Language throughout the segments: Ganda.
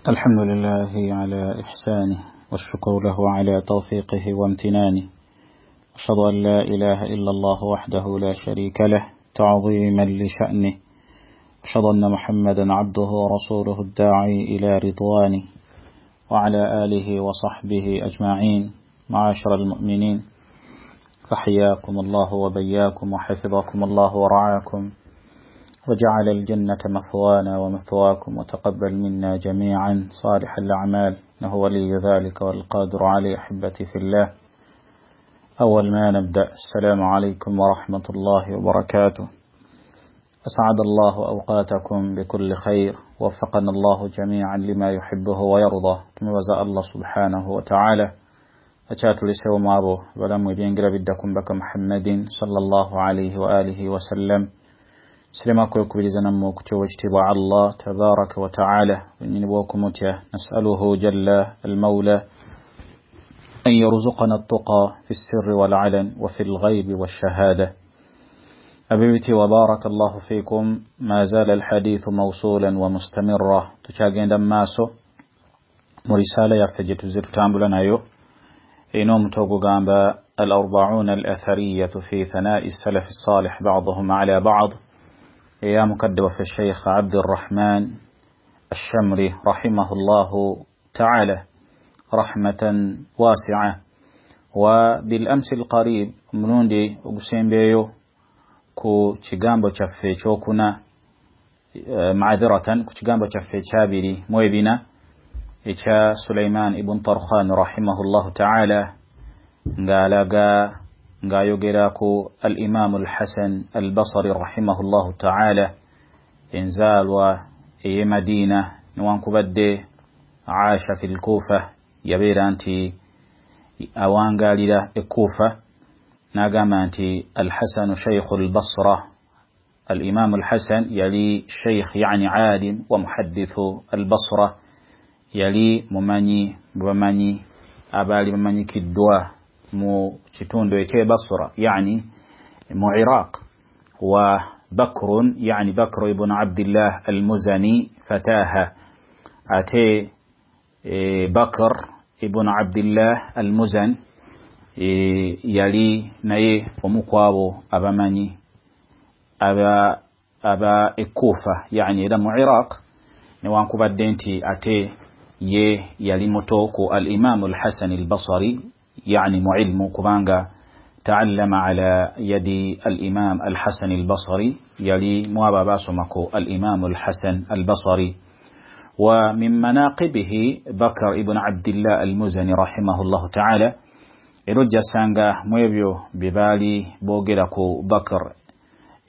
الحمد لله على إحسانه والشكر له على توفيقه وامتنانه. أشهد أن لا إله إلا الله وحده لا شريك له تعظيما لشأنه. أشهد أن محمدا عبده ورسوله الداعي إلى رضوانه وعلى آله وصحبه أجمعين. معاشر المؤمنين، فحياكم الله وبياكم وحفظكم الله ورعاكم وجعل الجنة مثوانا ومثواكم، وتقبل منا جميعا صالح الأعمال، إنه ولي ذلك والقادر عليه. أحبتي في الله، أول ما نبدأ، السلام عليكم ورحمة الله وبركاته. أسعد الله أوقاتكم بكل خير، وفقنا الله جميعا لما يحبه ويرضى. وزاء الله سبحانه وتعالى أشات لسوا مابو ولم يبينقر بدكم بك محمد صلى الله عليه وآله وسلم. سلما كويكو بلزنمو كتو اجتباع الله تبارك وتعالى ونبوكم متيه. نسأله جل المولى أن يرزقنا التقى في السر والعلن وفي الغيب والشهادة. أبيتي وبارك الله فيكم، ما زال الحديث موصولا ومستمرا. تشاقين دماسو مرسالة يفتجت زر تامبلنا يو إنهم توقو قامبا الأربعون الأثرية في ثناء السلف الصالح بعضهم على بعض، يا مكدب في الشيخ عبد الرحمن الشمري رحمه الله تعالى رحمة واسعة. وبالأمس القريب منوندي أقسم بيو كو تشيغامبو تشافي تشوكونا معذرة كو تشيغامبو تشافي تشابيري مويبنا إيشا سليمان ابن طرخان رحمه الله تعالى قال يقراكو الإمام الحسن البصري رحمه الله تعالى إنزال وإي مدينة نوانكو بدي عاش في الكوفة يبير أنتي أوان قال له الكوفة ناقام أنتي الحسن شيخ البصرة. الإمام الحسن يلي شيخ يعني عالم ومحدث البصرة، يلي مماني أبالي مماني كدواه مو تشتوندو يتي بصرة يعني مو عراق. وبكر يعني بكر ابن عبد الله المزني فتاها أتي بكر ابن عبد الله المزن يلي ناي ومقوابو أبا الكوفة يعني لم عراق نوانكو بدينتي أتي يلي متوكو الإمام الحسن البصري يعني معلم كبانغا تعلم على يد الإمام الحسن البصري يلي موابا باسمكو الإمام الحسن البصري. ومن مناقبه بكر ابن عبد الله المزني رحمه الله تعالى إرجى سانغا مويبيو ببالي بوغيركو بكر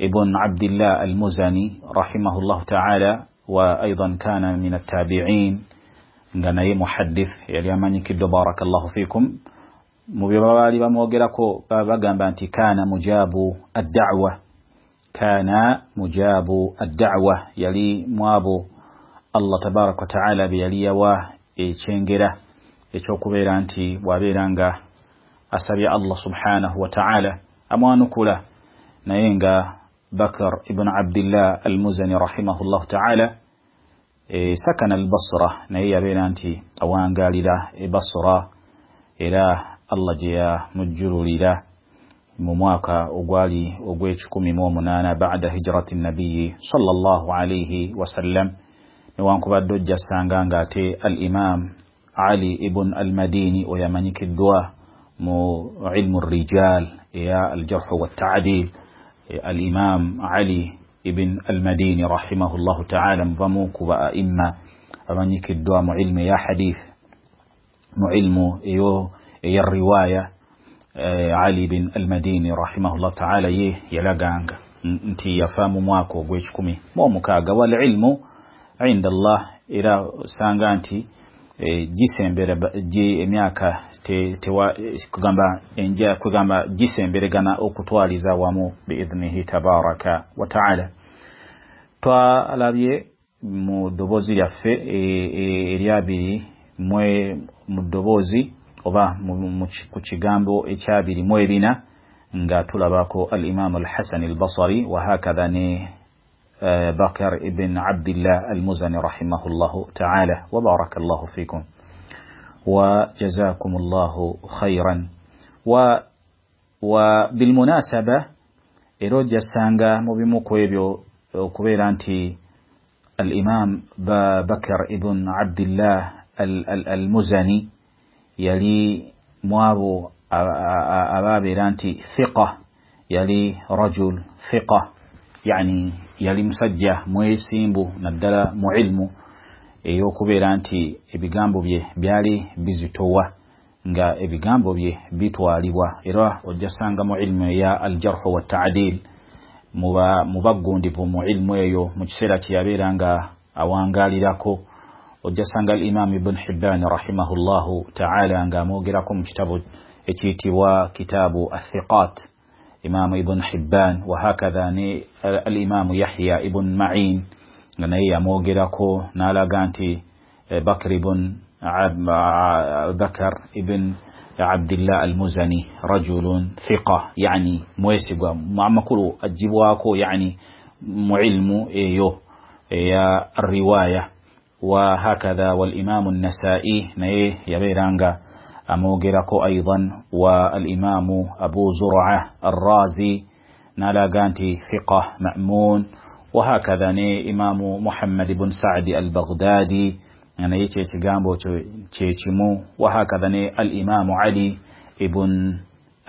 ابن عبد الله المزني رحمه الله تعالى، وأيضا كان من التابعين، غناي محدث يلي أماني كدو بارك الله فيكم. مبيبالي بموغيركو بابا كان مجاب الدعوة يلي موابو الله تبارك وتعالى بيلي وإيشنجرة إيشوكو بيرانتي وبيرانغا أسابيع الله سبحانه وتعالى أموانكولا نينغا بكر ابن عبد الله المزني رحمه الله تعالى سكن البصرة نيا بيرانتي أوان قال له بصرة إلى الله جيا مجروا لله مماكا أقوالي أقويتكم مومنانا بعد هجرة النبي صلى الله عليه وسلم. نوانكو بدو جسانغانغاتي الإمام علي ابن المديني ويمنيك الدواء مو علم الرجال يا الجرح والتعديل. الإمام علي ابن المديني رحمه الله تعالى مبموك وأئمة أمنيك الدواء مو علم يا حديث مو علم يا الرواية. علي بن المديني رحمه الله تعالى يلاغانغ انتي يفهم مواكو بويشكمي مومكاغا والعلم عند الله إلى سانغانتي جيسembere ji emyaka kugamba enja kugamba jisembere gana okutwaliza wamu biidhnihi tabaraka wa taala. Twalabye mu dobozi lyaffe eryabiri mwe mu dobozi oba ku kigambo ekyabiri mwebina nga tulabako al-Imam al-Hasan al-Basri wa hakadha ne بكر ابن عبد الله المزني رحمه الله تعالى. وبارك الله فيكم وجزاكم الله خيرا. وبالمناسبة إروجة سانغا مبيموكو يبيو كوبيرانتي الإمام بكر ابن عبد الله المزني يلي موابو أبابيرانتي ثقة، يلي رجل ثقة، يعني يلي مسجه مويسيمبو ندلا معلمو eyokubeeranti ebigambo bye byali bizitowa nga ebigambo bye bitwalibwa era ojasanga mu ilmu ya aljarh wa ta'dil mubagundivu mu ilmu eyo mu kiseera kiyabeera nga awangalirako. Ojasanga al-Imam Ibn Hibban rahimahullahu ta'ala nga amogerako mu kitabu ekiyitibwa kitabu athiqat Imam Ibn Hibban, wa hakadha ni al-Imam Yahya Ibn Ma'in nga naye yamogerako n'alaga nti Bakr ibn Abdillah al-Muzani rajulun thiqa, yani mwesigwa makulu ajibwako, yani muilmu eyo ya riwaya. Wa hakadha wal-Imam an-Nasa'i naye yaberanga amogerako aidan, wa al-Imam Abu Zur'ah ar-Razi n'alaga nti thiqa ma'mun. وهكذا ني إمام محمد بن سعد البغدادي يعني يتي جامبو تشيمو. وهكذا ني الإمام علي ابن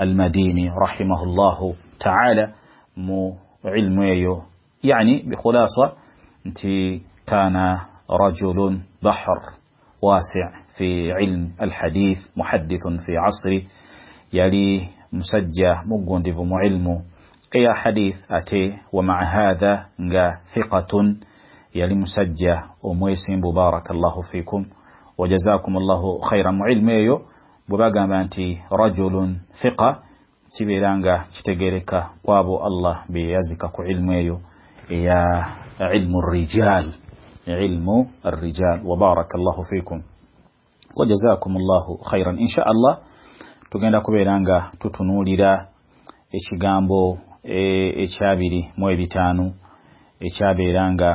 المديني رحمه الله تعالى مو علمه، يعني بخلاصة انتي كان رجل بحر واسع في علم الحديث، محدث في عصره، يلي مسجى مقوندب معلمه أي حديث أتي. ومع هذا ثقة يلي مسجى ومويسين. بارك الله فيكم وجزاكم الله خيرا. معلميو ببقى مانتي رجل ثقة تبيرانغا تتجرك وابو الله بيزكك علميو يا علم الرجال، علم الرجال. وبارك الله فيكم وجزاكم الله خيرا. إن شاء الله تغندا كبيرانغا تتنولي ekigambo ekyabiri mu ebitaano ekyabeeranga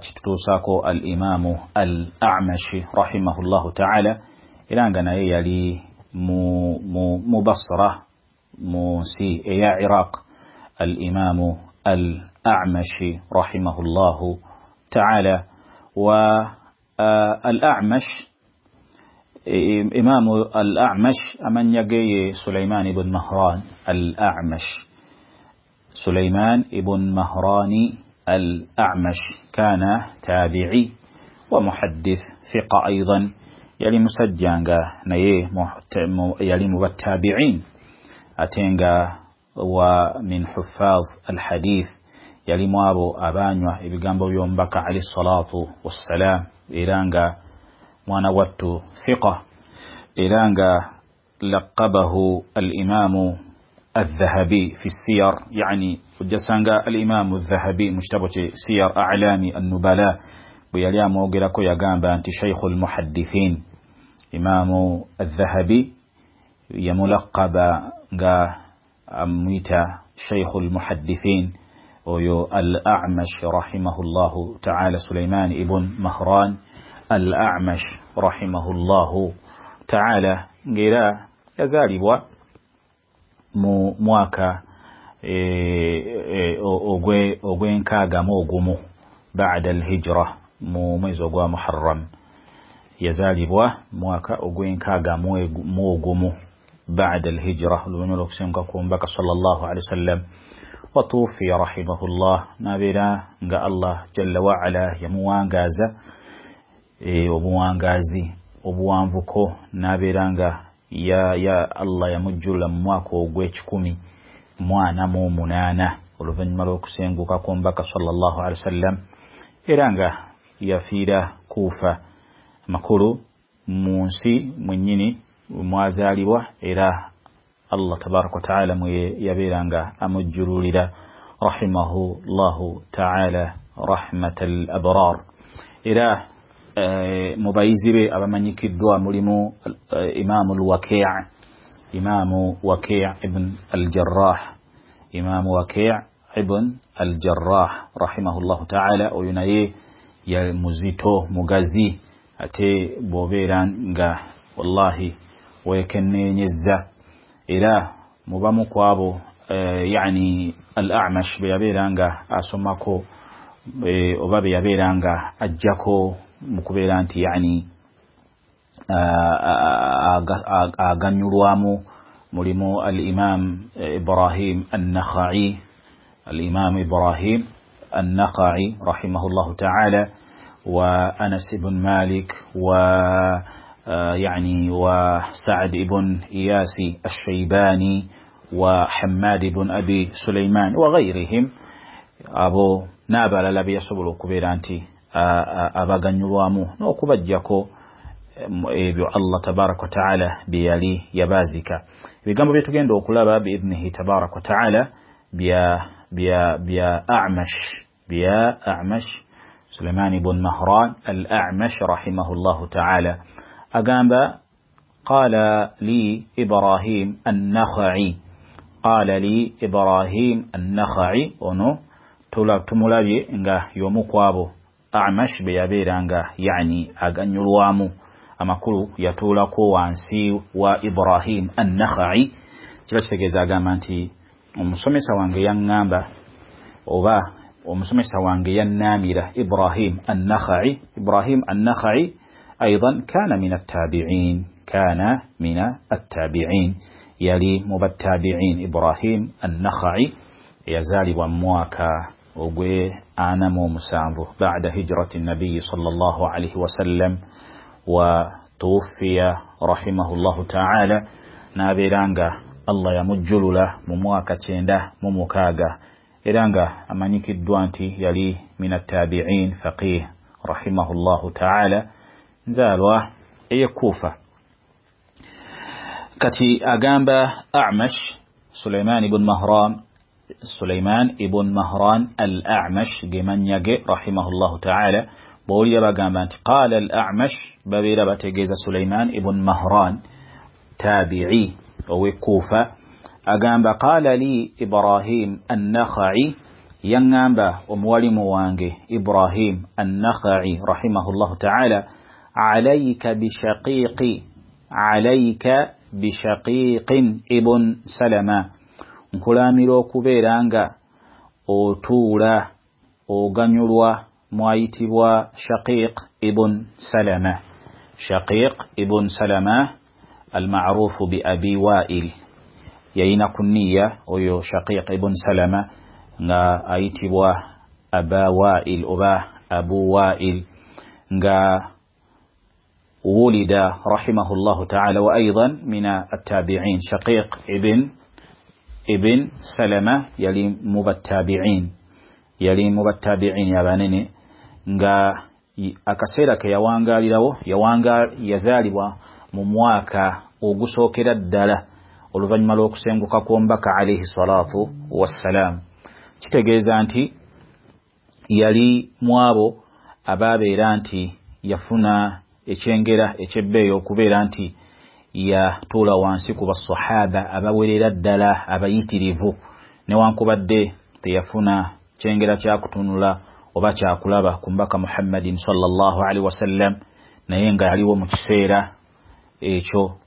kitutuusako al-Imam al-A'mashi rahimahullahu ta'ala, era nga naye yali mu Basra mu nsi eya Iraq. al-Imam al-A'mashi rahimahullahu ta'ala. wa al-A'mash إمام الأعمش أمن يجي سليمان بن مهران الأعمش. سليمان بن مهران الأعمش كان تابعي ومحدث ثقة أيضا، يلي مسجانغا نيه يلي مبتابعين أتينغا ومن حفاظ الحديث، يلي موابو أبانيو إبقامبو يوم بكى عليه الصلاة والسلام إيرانغا وانا واتو ثقة. إيرانغا لقبه الإمام الذهبي في السير، يعني جسانغا الإمام الذهبي مجتبة سير أعلام النبلاء بياليا موغيراكو يغامبا أنت شيخ المحدثين. إمام الذهبي يملقب أميتا شيخ المحدثين ويو الأعمش رحمه الله تعالى. سليمان ابن مهران الأعمش رحمه الله تعالى غيرا يزالبوا mwaka ogwenkaga mogumu baada alhijra mu mwezi gwa Muharram. yazalibwa mwaka ogwenkaga mogumu baada alhijra lunyolo kusenga kumbaka sallallahu alaihi wasallam. watufi rahimahullah nabira nga Allah jalla wa ala yamuwangaza obuwangazi obuwanvuko nabiranga ya Allah yamujjula mu mwaka ogw'ekikumi mwana mu 8 oluvannyuma lw'okusenguka kw'omubaka sallallahu alaihi wasallam, era nga yafiira Kufa makulu mu nsi mwennyini mwazaalibwa, era Allah tabaraka wa taala mwe yabeeranga amujjululira rahimahullahu taala rahmatal abrar. era mubayizibe abamanyikiddwa mulimu Imam al-Waki' Imam Waki' ibn al-Jarrah Imam Waki' ibn الجراح رحمه الله تعالى وينايه يا مزيتو مغازي ate bobera nga wallahi wekennenyeza era mubamu kwabo yani al-A'mash beyabera nga asomako oba beyabera nga ajjako mukubera nti yani aganyulwamu mulimu al-Imam Ibrahim an-Nakha'i الإمام إبراهيم النخعي رحمه الله تعالى وأنس بن مالك ويعني وسعد بن إياس الشيباني وحماد بن أبي سليمان وغيرهم أبو نابل لبي يسبل كبيرانتي أبغنيوامو نوكبجكو الله تبارك وتعالى بيالي يبازك بيغامبو بيتugenda okulaba بإذنه تبارك وتعالى بيا أعمش سليمان بن مهران الأعمش رحمه الله تعالى أقام قال لي إبراهيم النخعي ونو تمولابي انغا يوموكوابو أعمش بيابير انغا يعني أغنيلوامو amakulu yatulako wansi wa Ibrahim an-Nakha'i kiba kitegeza agamba nti omusomesa wange yangamba oba omusomesa wange yannamira Ibrahim an-Nakha'i أيضا كان من التابعين يلي مبتابعين إبراهيم النخعي يزال ومواكا وقوي آنمو مسانظه بعد هجرة النبي صلى الله عليه وسلم وتوفي رحمه الله تعالى نابيرانغا الله يمجل له ممواكا تشنده مموكاغا إرانغا أمانيك الدوانتي يلي من التابعين فقيه رحمه الله تعالى زالوا أي كوفة كتي أغامبا أعمش سليمان بن مهران الأعمش جمن يجي رحمه الله تعالى بولي بغامبا قال الأعمش ببيرا بتجيز سليمان بن مهران تابعي وكوفة أغامبا قال لي إبراهيم النخعي ينغامبا وموالي موانجي إبراهيم النخعي رحمه الله تعالى عليك بشقيق ابن سلمة nkulamira okubeera nga otuula oganyulwa mwayitibwa Shaqiq ibn Salama المعروف بأبي وائل يينا كنية ويو شقيق ابن سلمة nga ayitibwa Aba Wa'il oba Abu Wa'il nga ولد رحمه الله تعالى وأيضا من التابعين شقيق ابن سلمة يلي مبتابعين يابانيني nga akaseera ke yawanga yazalibwa mu mwaka ogusookera ddala oluvannyuma lw'okusenguka kw'omubaka alayhi salatu wassalam kitegeeza nti yali mwabo ababeera nti yafuna ekyengera ekyebbeeyo okubeera nti yatuula wansi ku basahaba abawerera ddala abayitirivu newankubadde teyafuna kyengera kyakutunula oba kyakulaba ku mbaka Muhammadin sallallahu alaihi wasallam naye nga yaliwo mu kiseera ekyo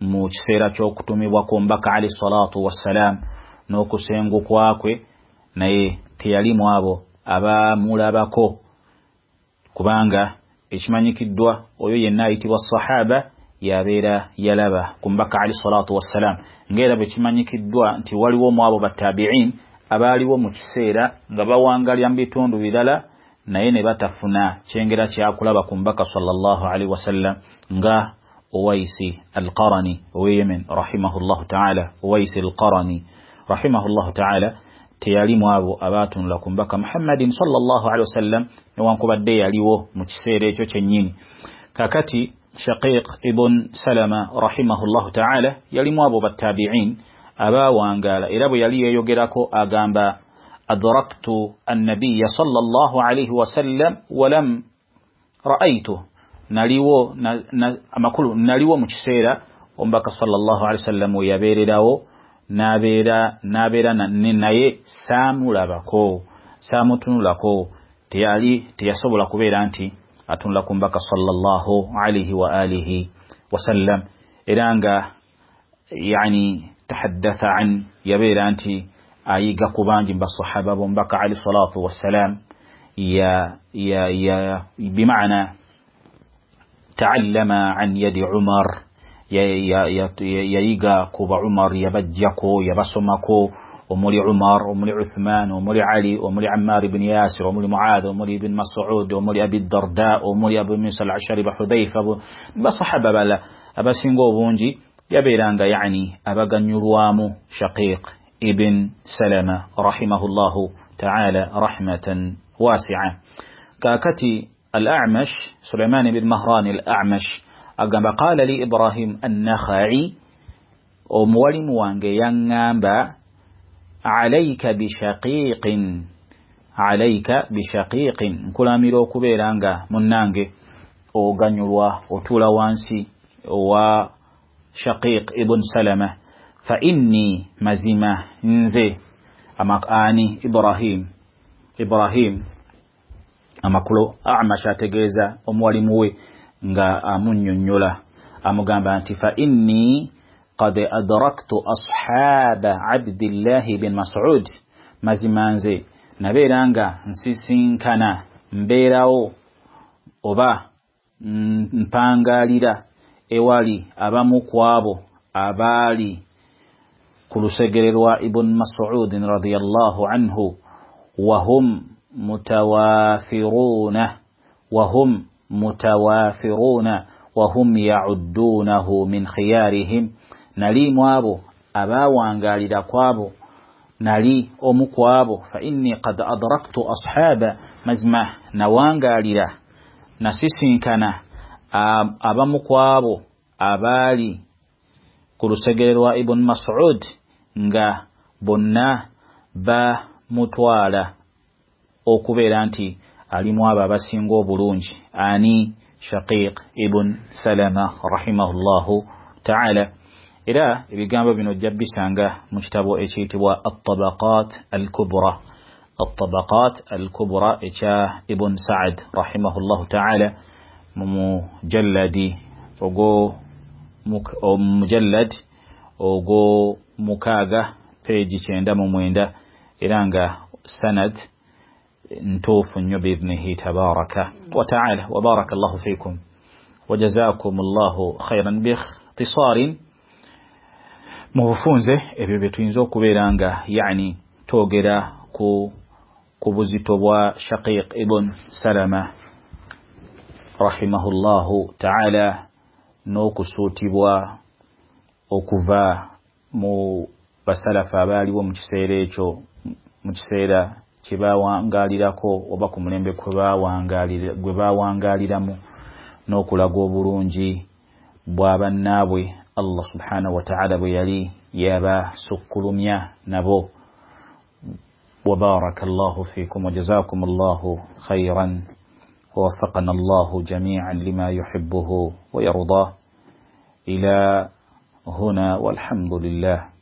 mu kiseera ky'okutumibwa ku mbaka alayhi salatu wassalam n'okusengukwa kwe naye teyalimu abo abamulabako kubanga ekimanyikiddwa oyo yenna ayitibwa sahaba yabeera yalaba ku mbaka alayhi salatu wassalam ng'era bwe kimanyikiddwa nti waliwo mu abo battabi'in abaaliwo mu kiseera nga bawangalya mu bitundu birala naye ne batafuna kyengera kyakulaba ku mbaka sallallahu alaihi wasallam nga Uwaisi al-Qarani Yemen rahimahullahu ta'ala Uwaisi al-Qarani rahimahullahu ta'ala teyalimu abo abatunula ku mbaka Muhammadin sallallahu alaihi wasallam newankubadde yaliwo mu kiseera ekyo kyennyini kakati Shaqiq ibn Salama rahimahullahu ta'ala yalimu abo battabi'in abawangala era bwe yali yeyogerako agamba adraktu an-nabiyya sallallahu alaihi wasallam walam ra'aytu naliwo mu kiseera omubaka sallallahu alaihi wasallam yabeererawo nabeera naye saamutunulako teyasobola kubeera nti atunula ku mbaka sallallahu alayhi wa alihi wasallam era nga yani tahaddatha an yabeera nti ayiga ku bangi basahaba bombaka alayhi salatu wassalam بمعنى تعلم عن يد عمر ييغا كوبا عمر يبجكو يبسمكو ومولي عمر ومولي عثمان ومولي علي ومولي عمار بن ياسر ومولي معاذ ومولي بن مسعود ومولي أبي الدرداء ومولي أبو موسى الأشعري بحذيفة بصحابة بلا أبا سينغو بونجي يبيرانغا يعني أبا غنيروامو شقيق ابن سلمة رحمه الله تعالى رحمة واسعة كاكتي الأعمش سليمان بن مهران الأعمش أقام قال لي إبراهيم النخعي أمولي موانغ ينغامبا عليك بشقيق كلا ميرو كبيرانغا منانغ أو غنيروا وطول وانسي وشقيق ابن سلمة فإني مزيمة نزي أماك آني إبراهيم amakulo A'mash ategeeza omuwalimu we nga amunnyonnyola amugamba nti fa inni qad adraktu ashaba Abdillah bin Mas'ud mazima nze nabeera nga nsisinkana mbeerawo oba mpangalira ewali abamu kwabo abaali ku lusegere lwa Ibn Mas'ud radiyallahu anhu وهم متوافرون وهم يعدونه من خيارهم نلي موابو أبا وانغالي kwabo نلي أمكوابو فإني قد أدركت أصحاب مزمة نوانغالي نسيسين كان أبا مكوابو أبالي كرسجل وابن مسعود nga bonna ba mutwala okubeera nti alimu abo abasinga obulungi ani Shaqiq ibn Salama rahimahullahu ta'ala era ebigambo bino jabisanga mu kitabo ekiyitibwa at-tabaqat al-kubra echa ibn Sa'd rahimahullahu ta'ala mu mujallad ogo mukaga page 9 era nga sanad نتوف بإذنه تبارك وتعالى وبارك الله فيكم وجزاكم الله خيرا باختصار mubufunze ebyo betuyinza okubeera nga yani twogera ku buzito bwa Shaqiq ibn Salama rahimahullahu ta'ala n'okusuutibwa okuva mu basalafa abaaliwo mu kiseera ekyo mu kiseera kibawangalirako oba ku mulembe gwe bawangaliramu n'okulaga obulungi bw'abannaabwe Allah subhanahu wa ta'ala bwe yali yabasukkulumya nabo وبارك الله فيكم وجزاكم الله خيرا ووفقنا الله جميعا لما يحبه ويرضاه إلى هنا والحمد لله.